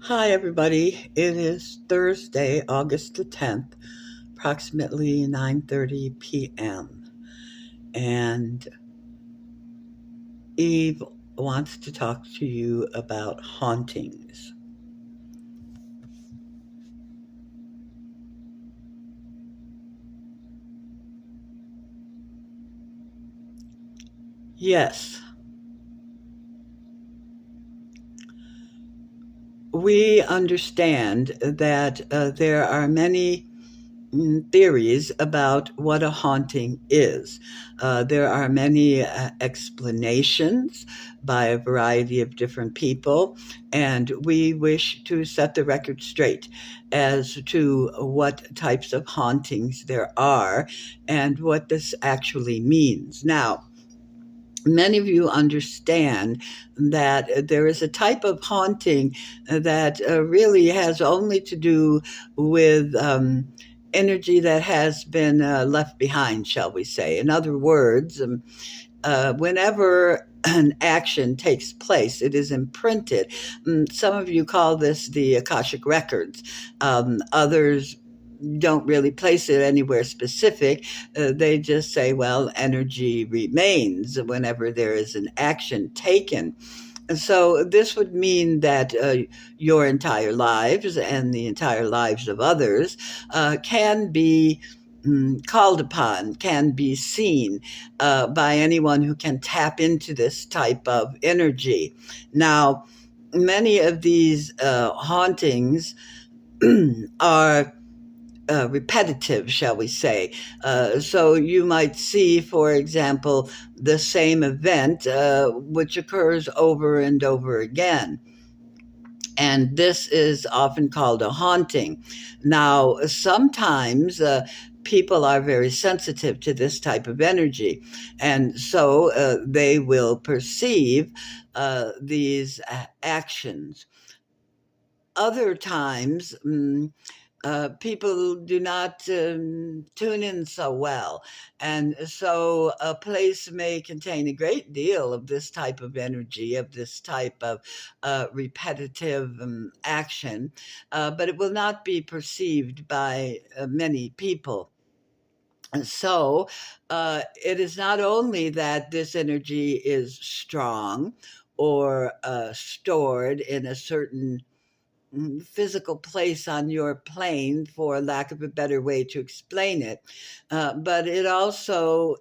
Hi, everybody. It is Thursday, August the 10th, approximately 9:30 p.m. And Eve wants to talk to you about hauntings. Yes, we understand that there are many theories about what a haunting is. There are many explanations by a variety of different people, and we wish to set the record straight as to what types of hauntings there are and what this actually means. Now, many of you understand that there is a type of haunting that really has only to do with energy that has been left behind, shall we say. In other words, whenever an action takes place, it is imprinted. Some of you call this the Akashic Records. Others don't really place it anywhere specific. They just say, well, energy remains whenever there is an action taken. And so this would mean that your entire lives and the entire lives of others can be called upon, can be seen by anyone who can tap into this type of energy. Now, many of these hauntings are repetitive, shall we say. So you might see, for example, the same event which occurs over and over again. And this is often called a haunting. Now, sometimes people are very sensitive to this type of energy, and so they will perceive these actions. Other times, people do not tune in so well. And so a place may contain a great deal of this type of energy, of this type of repetitive action, but it will not be perceived by many people. And so it is not only that this energy is strong or stored in a certain physical place on your plane, for lack of a better way to explain it. But it also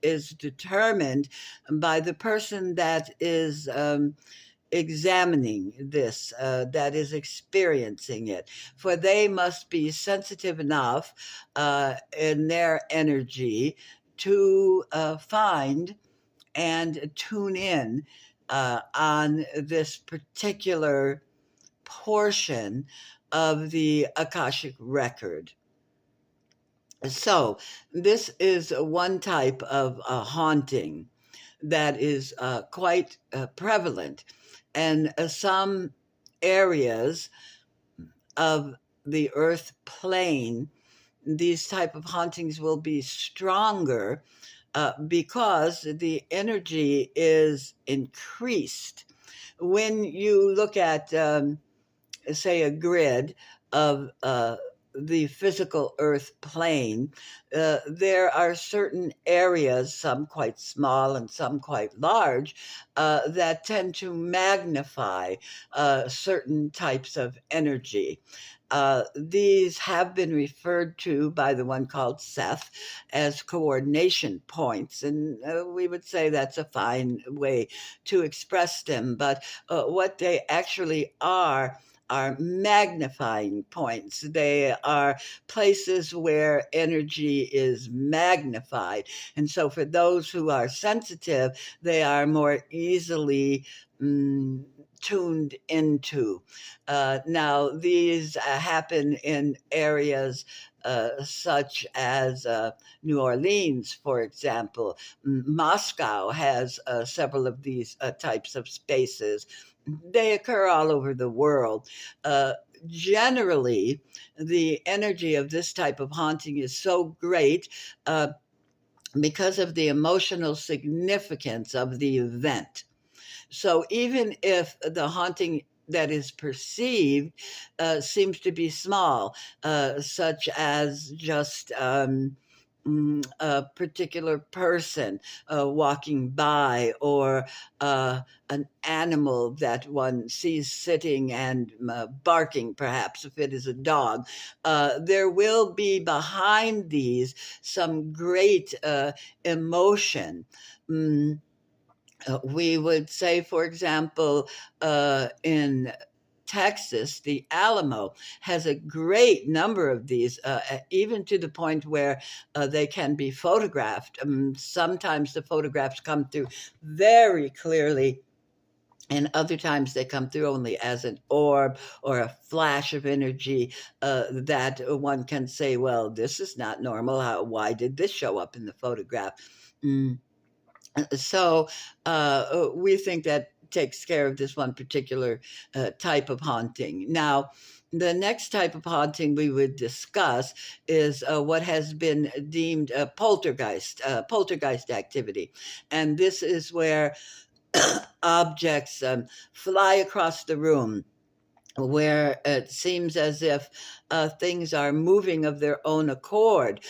is determined by the person that is examining this, that is experiencing it. For they must be sensitive enough in their energy to find and tune in on this particular portion of the Akashic record. So, this is one type of haunting that is quite prevalent. And some areas of the earth plane, these type of hauntings will be stronger because the energy is increased. When you look at say, a grid of the physical earth plane, there are certain areas, some quite small and some quite large, that tend to magnify certain types of energy. These have been referred to by the one called Seth as coordination points, and we would say that's a fine way to express them. But what they actually are magnifying points. They are places where energy is magnified. And so, for those who are sensitive, they are more easily tuned into. Now, these happen in areas such as New Orleans, for example. Moscow has several of these types of spaces. They occur all over the world. Uh, Generally, the energy of this type of haunting is so great because of the emotional significance of the event. So even if the haunting that is perceived seems to be small, such as just a particular person walking by, or an animal that one sees sitting and barking, perhaps if it is a dog. There will be behind these some great emotion. Mm, we would say, for example, in Texas, the Alamo has a great number of these, even to the point where they can be photographed. Sometimes the photographs come through very clearly, and other times they come through only as an orb or a flash of energy that one can say, well, this is not normal. Why did this show up in the photograph? Mm. So we think that takes care of this one particular type of haunting. Now, the next type of haunting we would discuss is what has been deemed a poltergeist activity, and this is where objects fly across the room, where it seems as if things are moving of their own accord.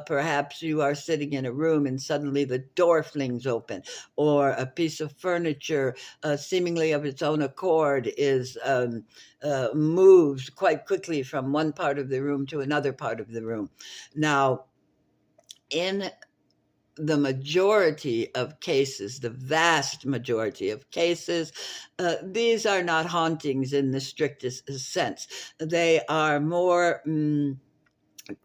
Perhaps you are sitting in a room and suddenly the door flings open, or a piece of furniture, seemingly of its own accord, is moves quite quickly from one part of the room to another part of the room. Now, in the majority of cases, the vast majority of cases, these are not hauntings in the strictest sense. They are more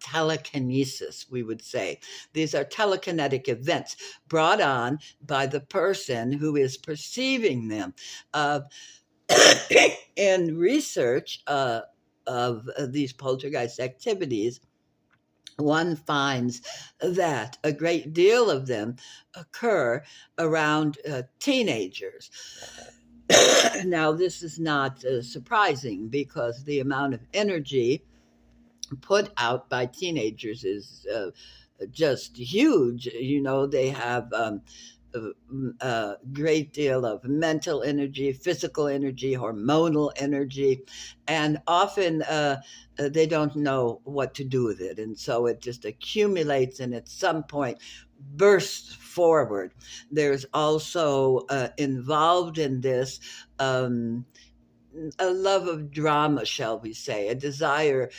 telekinesis, we would say. These are telekinetic events brought on by the person who is perceiving them. Uh, in research of these poltergeist activities, one finds that a great deal of them occur around teenagers. Now, this is not surprising, because the amount of energy put out by teenagers is just huge. You know, they have a great deal of mental energy, physical energy, hormonal energy, and often they don't know what to do with it. And so it just accumulates and at some point bursts forward. There's also involved in this. A love of drama, shall we say, a desire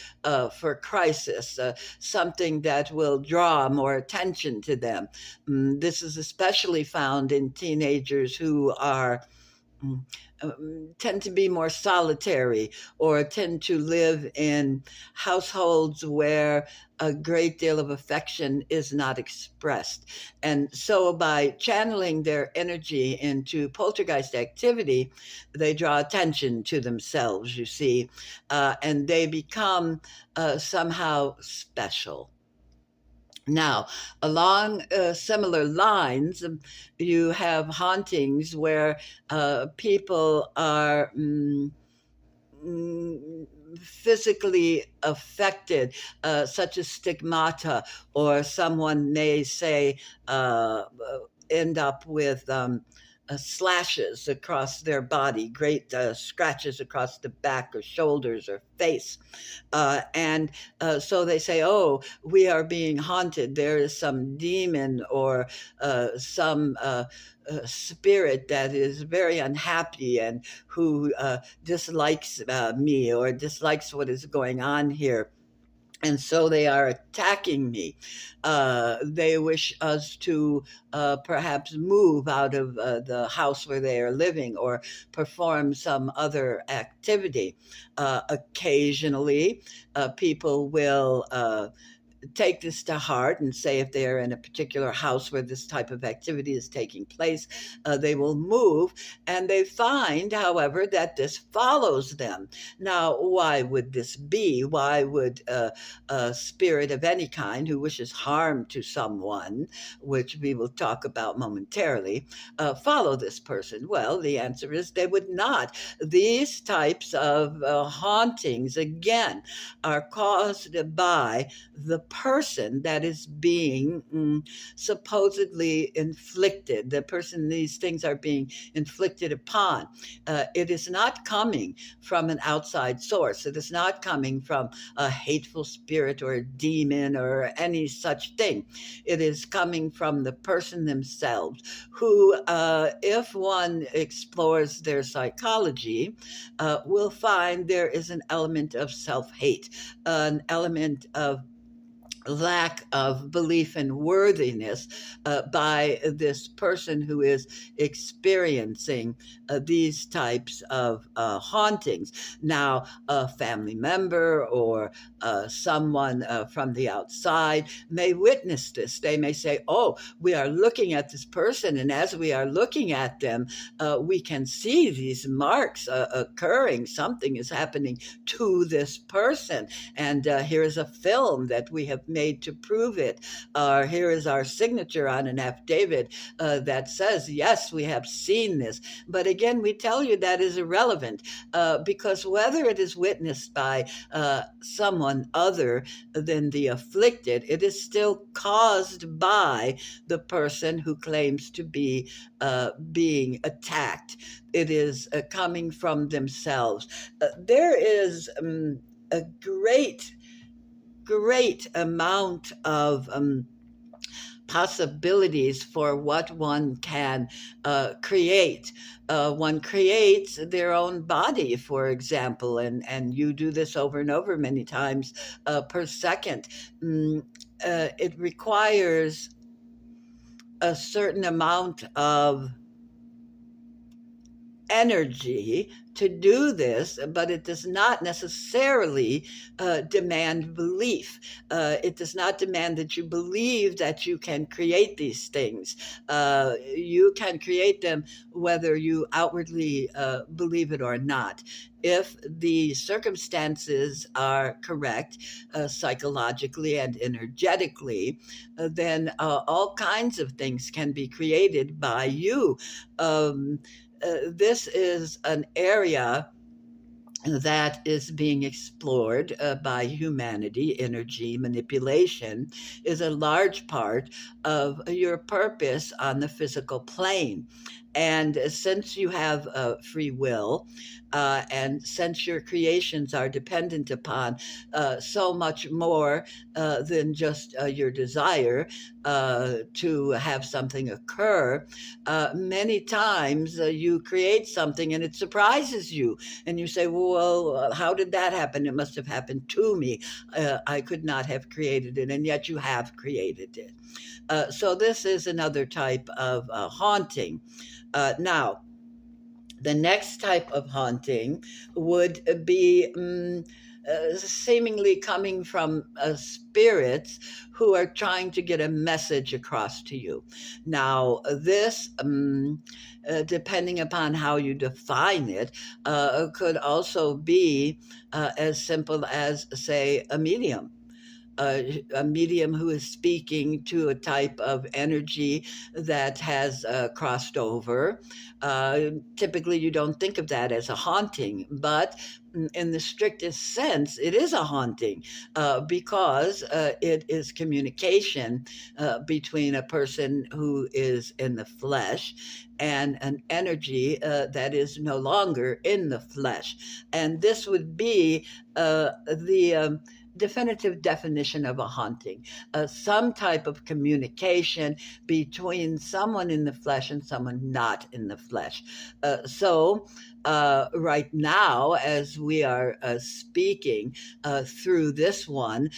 for crisis, something that will draw more attention to them. This is especially found in teenagers who are mm, tend to be more solitary, or tend to live in households where a great deal of affection is not expressed. And so, by channeling their energy into poltergeist activity, they draw attention to themselves, you see, and they become somehow special. Now, along similar lines, you have hauntings where people are mm, physically affected, such as stigmata, or someone may say, end up with slashes across their body, great scratches across the back or shoulders or face. And so they say, oh, we are being haunted. There is some demon, or some spirit that is very unhappy, and who dislikes me, or dislikes what is going on here. And so they are attacking me. They wish us to perhaps move out of the house where they are living, or perform some other activity. Occasionally, people will take this to heart and say, if they're in a particular house where this type of activity is taking place, they will move, and they find, however, that this follows them. Now, why would this be? Why would a spirit of any kind who wishes harm to someone, which we will talk about momentarily, follow this person? Well, the answer is they would not. These types of hauntings, again, are caused by the person that is being supposedly inflicted, the person these things are being inflicted upon, it is not coming from an outside source. It is not coming from a hateful spirit or a demon or any such thing. It is coming from the person themselves, who, if one explores their psychology, will find there is an element of self hate, an element of lack of belief in worthiness by this person who is experiencing these types of hauntings. Now, a family member or someone from the outside may witness this. They may say, "Oh, we are looking at this person, and as we are looking at them, we can see these marks occurring. Something is happening to this person. And here is a film that we have made to prove it. Here is our signature on an affidavit that says, yes, we have seen this." But again, we tell you that is irrelevant because whether it is witnessed by someone other than the afflicted, it is still caused by the person who claims to be being attacked. It is coming from themselves. There is a great amount of possibilities for what one can create. One creates their own body, for example, and you do this over and over many times per second. It requires a certain amount of energy to do this, but it does not necessarily demand belief. It does not demand that you believe that you can create these things. You can create them whether you outwardly believe it or not. If the circumstances are correct, psychologically and energetically, then all kinds of things can be created by you. This is an area that is being explored by humanity. Energy manipulation is a large part of your purpose on the physical plane. And since you have free will, and since your creations are dependent upon so much more than just your desire to have something occur, many times you create something and it surprises you. And you say, well, how did that happen? It must have happened to me. I could not have created it, and yet you have created it. So this is another type of haunting. Now, the next type of haunting would be seemingly coming from spirits who are trying to get a message across to you. Now, this, depending upon how you define it, could also be as simple as, say, a medium. A medium who is speaking to a type of energy that has crossed over. Typically, you don't think of that as a haunting, but in the strictest sense, it is a haunting because it is communication between a person who is in the flesh and an energy that is no longer in the flesh. And this would be the definitive definition of a haunting, some type of communication between someone in the flesh and someone not in the flesh. So right now, as we are speaking through this one,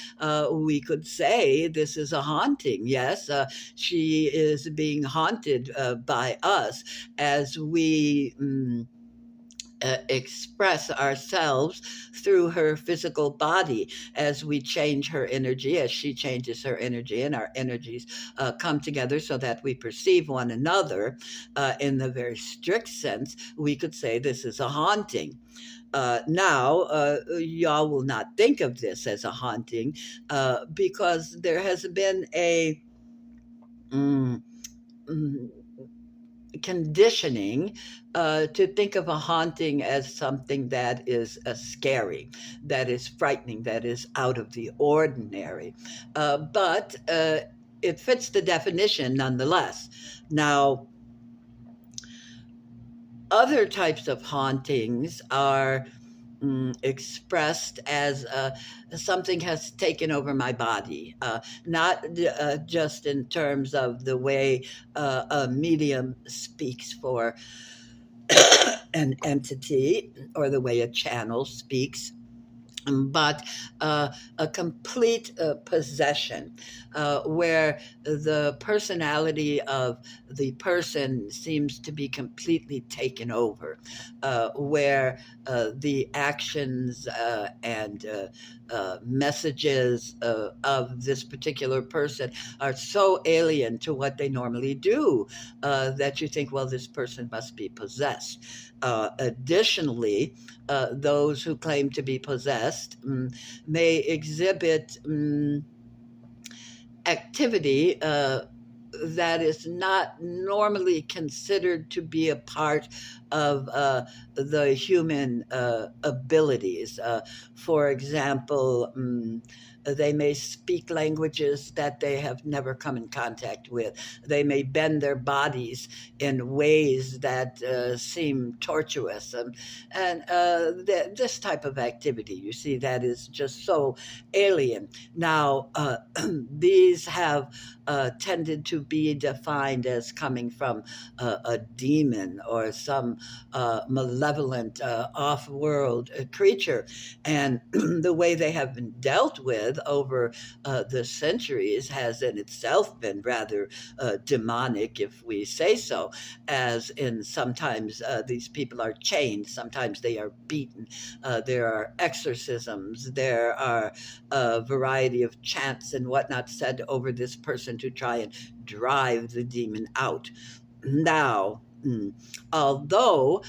we could say this is a haunting. Yes, she is being haunted by us as we express ourselves through her physical body, as we change her energy, as she changes her energy, and our energies come together so that we perceive one another. In the very strict sense, we could say this is a haunting. Now, y'all will not think of this as a haunting because there has been mm, mm, conditioning to think of a haunting as something that is scary, that is frightening, that is out of the ordinary. But it fits the definition nonetheless. Now, other types of hauntings are expressed as something has taken over my body, not just in terms of the way a medium speaks for an entity or the way a channel speaks, but a complete possession, where the personality of the person seems to be completely taken over, where the actions and messages of this particular person are so alien to what they normally do, that you think, well, this person must be possessed. Additionally, those who claim to be possessed may exhibit activity that is not normally considered to be a part of the human abilities. For example, they may speak languages that they have never come in contact with. They may bend their bodies in ways that seem tortuous. And this type of activity, you see, that is just so alien. Now, these have tended to be defined as coming from a demon or some malevolent off-world creature. And the way they have been dealt with over the centuries has in itself been rather demonic, if we say so, as in sometimes these people are chained, sometimes they are beaten, there are exorcisms, there are a variety of chants and whatnot said over this person to try and drive the demon out. Now, although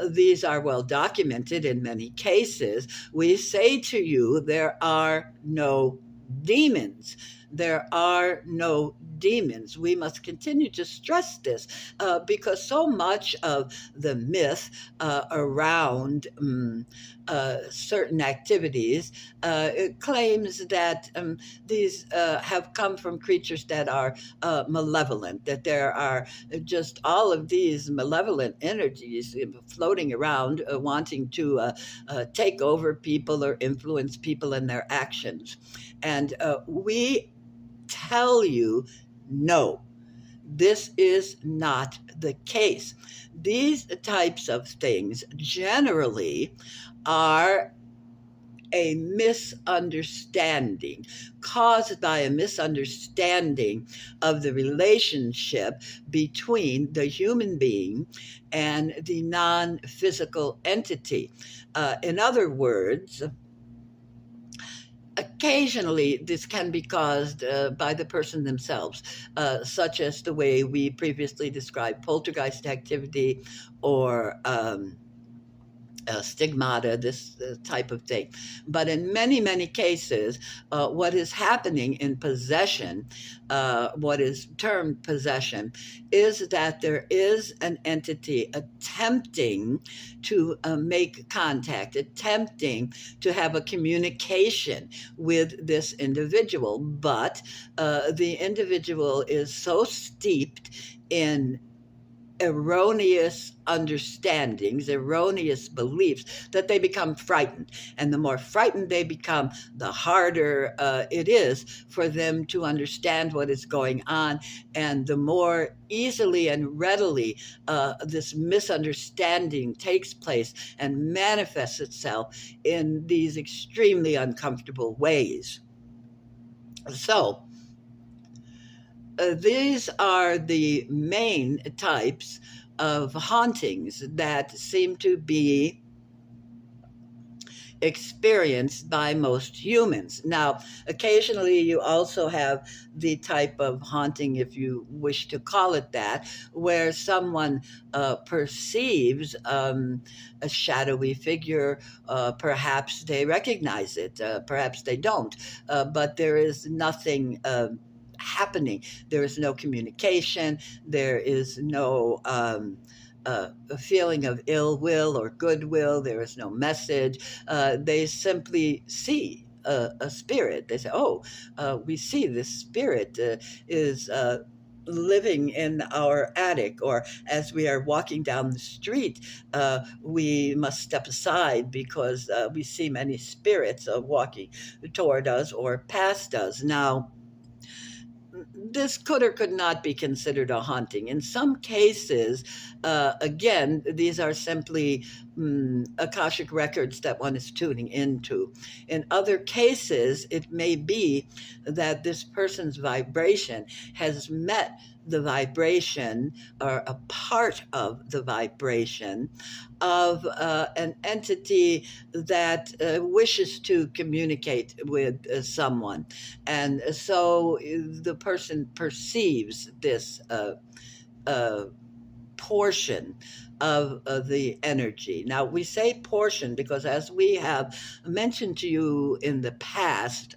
these are well documented in many cases, we say to you there are no demons. There are no demons. We must continue to stress this because so much of the myth around certain activities it claims that these have come from creatures that are malevolent, that there are just all of these malevolent energies floating around wanting to take over people or influence people in their actions. And we tell you, no, this is not the case. These types of things generally are a misunderstanding, caused by a misunderstanding of the relationship between the human being and the non-physical entity. In other words, occasionally, this can be caused by the person themselves, such as the way we previously described poltergeist activity or stigmata, this type of thing. But in many, many cases, what is happening in possession, what is termed possession, is that there is an entity attempting to make contact, attempting to have a communication with this individual. But the individual is so steeped in erroneous understandings, erroneous beliefs, that they become frightened. And the more frightened they become, the harder it is for them to understand what is going on. And the more easily and readily this misunderstanding takes place and manifests itself in these extremely uncomfortable ways. So, these are the main types of hauntings that seem to be experienced by most humans. Now, occasionally you also have the type of haunting, if you wish to call it that, where someone perceives a shadowy figure. Perhaps they recognize it, perhaps they don't, but there is nothing happening. There is no communication. There is no a feeling of ill will or goodwill. There is no message. They simply see a spirit. They say, "Oh, we see this spirit is." Living in our attic, or as we are walking down the street, we must step aside because we see many spirits walking toward us or past us. Now, this could or could not be considered a haunting. In some cases, again, these are simply Akashic records that one is tuning into. In other cases, it may be that this person's vibration has met the vibration or a part of the vibration of an entity that wishes to communicate with someone. And so the person perceives this uh, portion of the energy. Now, we say portion because, as we have mentioned to you in the past,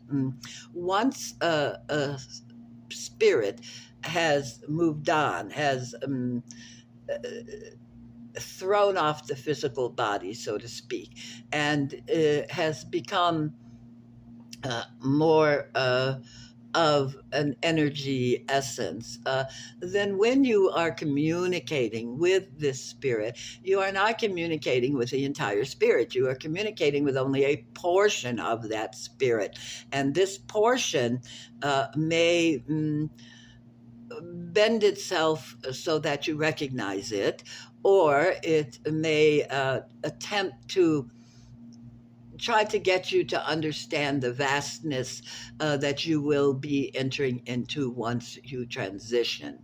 once a spirit has moved on, has thrown off the physical body, so to speak, and has become more of an energy essence, then when you are communicating with this spirit, you are not communicating with the entire spirit. You are communicating with only a portion of that spirit. And this portion may bend itself so that you recognize it, or it may attempt to try to get you to understand the vastness that you will be entering into once you transition.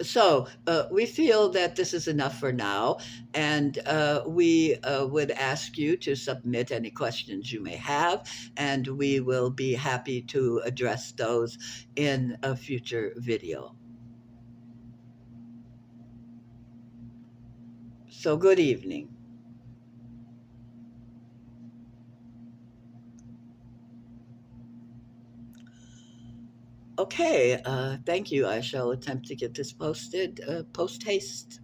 So we feel that this is enough for now, and we would ask you to submit any questions you may have, and we will be happy to address those in a future video. So good evening. Okay, thank you. I shall attempt to get this posted post haste.